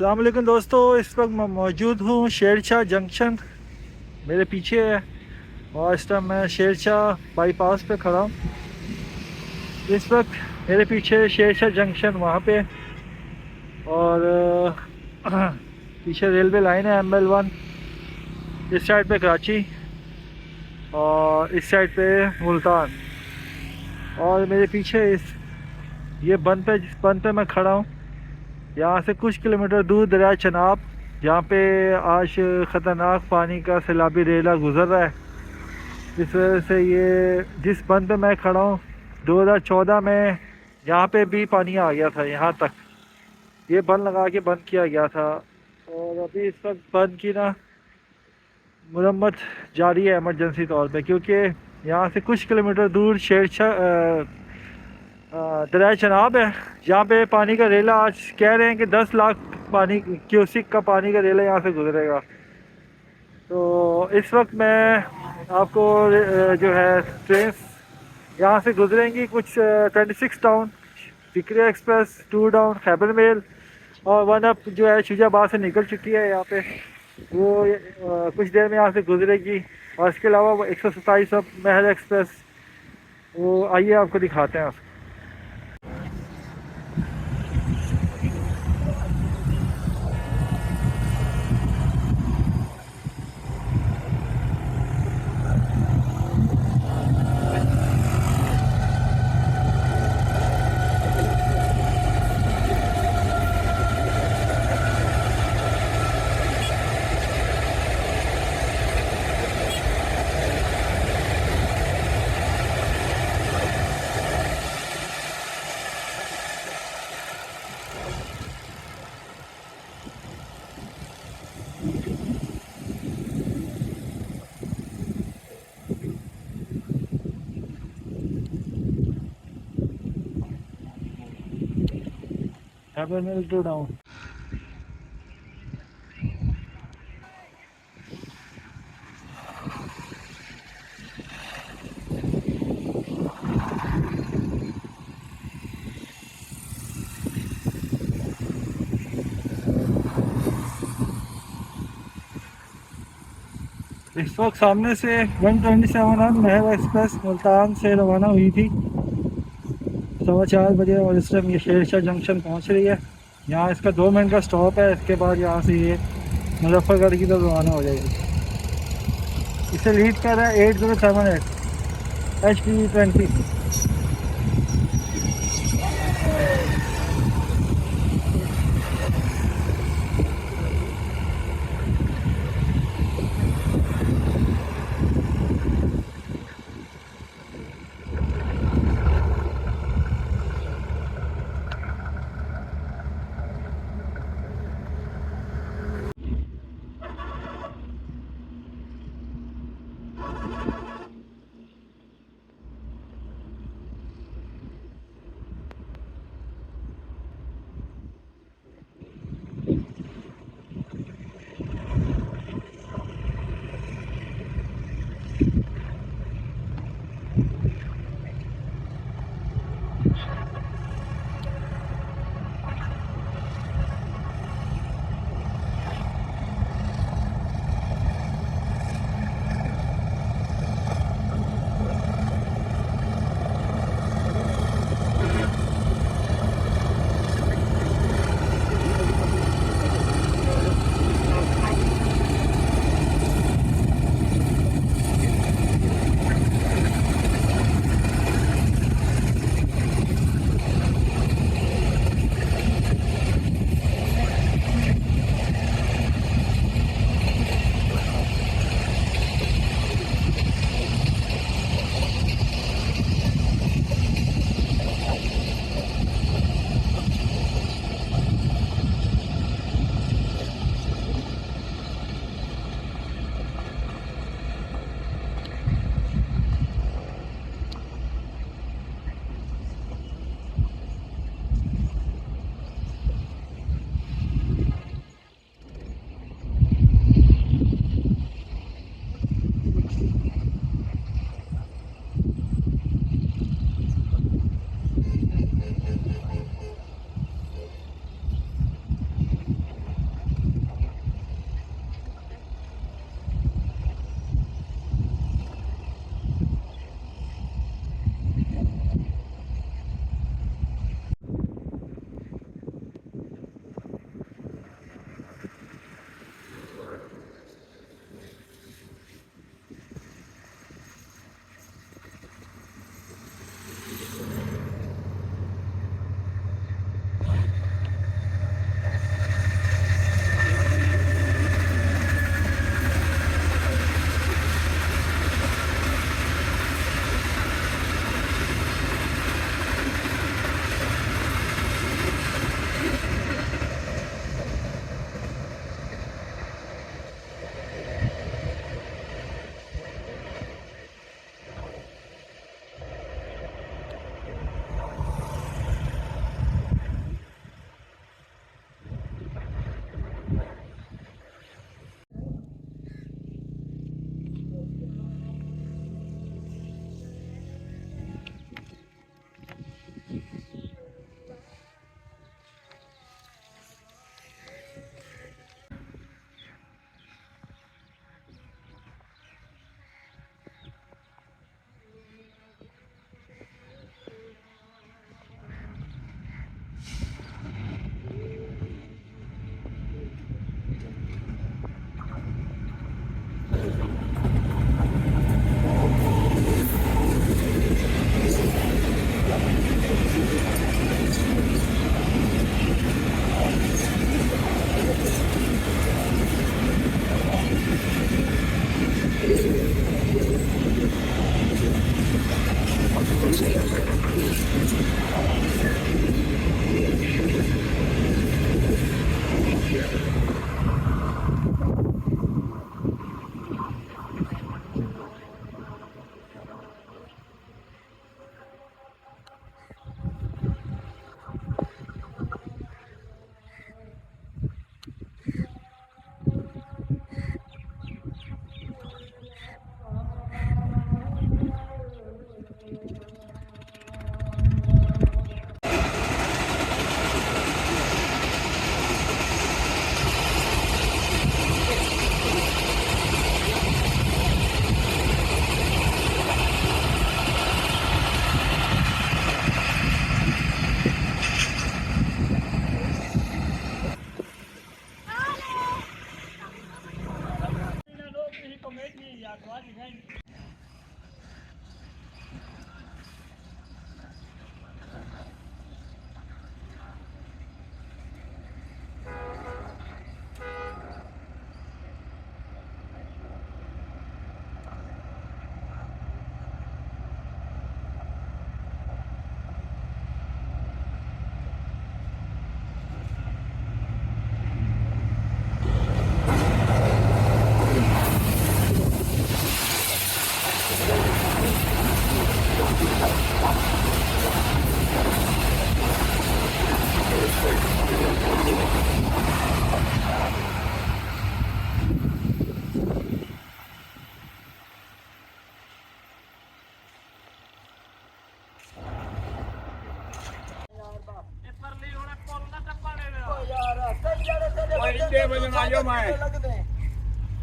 अस्सलाम वालेकुम दोस्तों, इस वक्त मैं मौजूद हूँ शेरशाह जंक्शन। मेरे पीछे है और इस टाइम मैं शेरशाह बाईपास पे खड़ा हूँ। इस वक्त मेरे पीछे शेरशाह जंक्शन वहाँ पे और पीछे रेलवे लाइन है ML1। इस साइड पे कराची और इस साइड पे मुल्तान। और मेरे पीछे ये बंद पे जिस बंद पे मैं खड़ा हूँ, यहाँ से कुछ किलोमीटर दूर दरिया चनाब, जहाँ पे आज ख़तरनाक पानी का सैलाबी रेला गुजर रहा है। इस वजह से ये जिस बंद पे मैं खड़ा हूँ 2014 में यहाँ पे भी पानी आ गया था, यहाँ तक ये बंद लगा के बंद किया गया था। और अभी इस वक्त बंद की ना मुरम्मत जारी है इमरजेंसी तौर पे, क्योंकि यहाँ से कुछ किलोमीटर दूर दरिया चनाब है, जहाँ पे पानी का रेला आज कह रहे हैं कि 10 लाख पानी क्यूसिक का पानी का रेला यहाँ से गुजरेगा। तो इस वक्त मैं आपको जो है ट्रेन यहाँ से गुजरेंगी कुछ 26 down, Zakariya express 2 down, Khyber mail और 1 अप जो है शुजाबाद से निकल चुकी है यहाँ पे। वो कुछ देर में यहाँ से गुजरेगी। और इसके अलावा वो 127 अप महर एक्सप्रेस, वो आइए आपको दिखाते हैं। Khyber mail 2 down. इस वक्त सामने से 127 अब महर एक्सप्रेस मुल्तान से रवाना हुई थी 4:15 बजे और इस टाइम ये शेरशाह जंक्शन पहुंच रही है। यहाँ इसका 2 मिनट का स्टॉप है। इसके बाद यहाँ से ये मुजफ्फरगढ़ की तरफ रवाना हो जाएगी। इसे लीड कर रहा है 8078 HP20।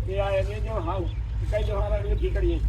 ये आए नहीं जो हाँ कई जो हमारा लिए ठीक करिए